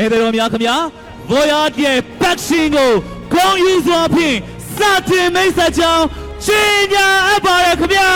ဧည့်သည်တော်များခင်ဗျာ Voyage ရဲ့ Vaccine ကိုဂုဏ်ယူစွာဖြင့်စတင်မိတ်ဆက်ကြောင်းကြေညာအပ်ပါရခင်ဗျာ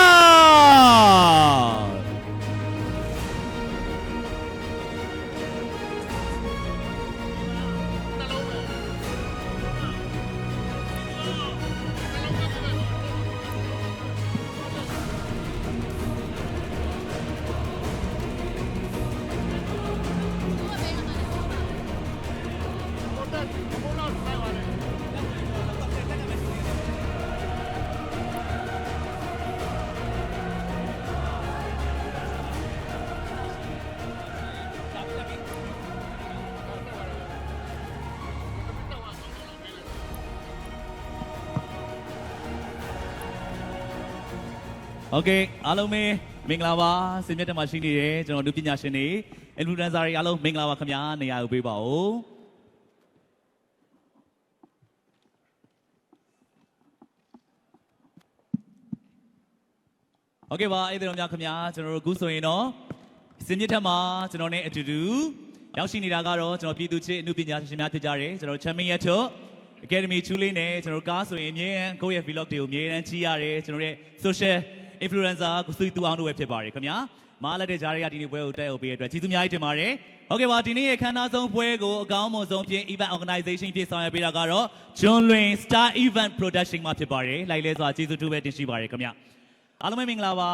โอเคအားလုံးပဲမင်္ဂလာပါစင်မြတ်တက်မှာရှိနေတယ်ကျွန်တော်လူပညာရှင်တွေအင်ဖလူအန်ဆာတွေအားလုံးမင်္ဂလာပါခင်ဗျာနေရာကိုပေးပါဦးโอเคပါအဲ့ဒီတော့များခင်ဗျာကျွန်တော်တို့အခုဆိုရင်တော့စင်မြတ်တက်မှာကျွန်တော်နဲ့အတူတူရောက်ရှိနေတာကတော့ကျွန်တော်ပြည်သူ့ချစ်အမှုပညာရှင်များဖြစ်ကြတယ်ကျွန်တော်ချမ်းမင်းရထုတ် Academy 2လေးနဲ့ကျွန်တော်ကားဆိုရင်အမြဲတမ်းကိုယ့်ရဲ့ vlog တွေကိုအမြဲတမ်းကြည့်ရတယ်ကျွန်တော်ရဲ့ social influencer ကိုစုသူအောင်တို့ပဲဖြစ်ပါတယ်ခင်ဗျာမားလက်တဲ့ဂျားတွေကဒီနေ့ပွဲကိုတက်ရောက်ပေးတဲ့အတွက်ကျေးဇူးအများကြီးတင်ပါတယ်ဟုတ်ကဲ့ပါဒီနေ့ရဲ့ခမ်းနားဆုံးပွဲကိုအကောင်းဆုံးဖြင့် event organization ဖြစ်ဆောင်ရွက်ပေးတာကတော့ John Lwin Star Event Production မှာဖြစ်ပါတယ်လိုက်လဲစွာကျေးဇူးတူပဲတင်ရှိပါတယ်ခင်ဗျာအားလုံးပဲမင်္ဂလာပါ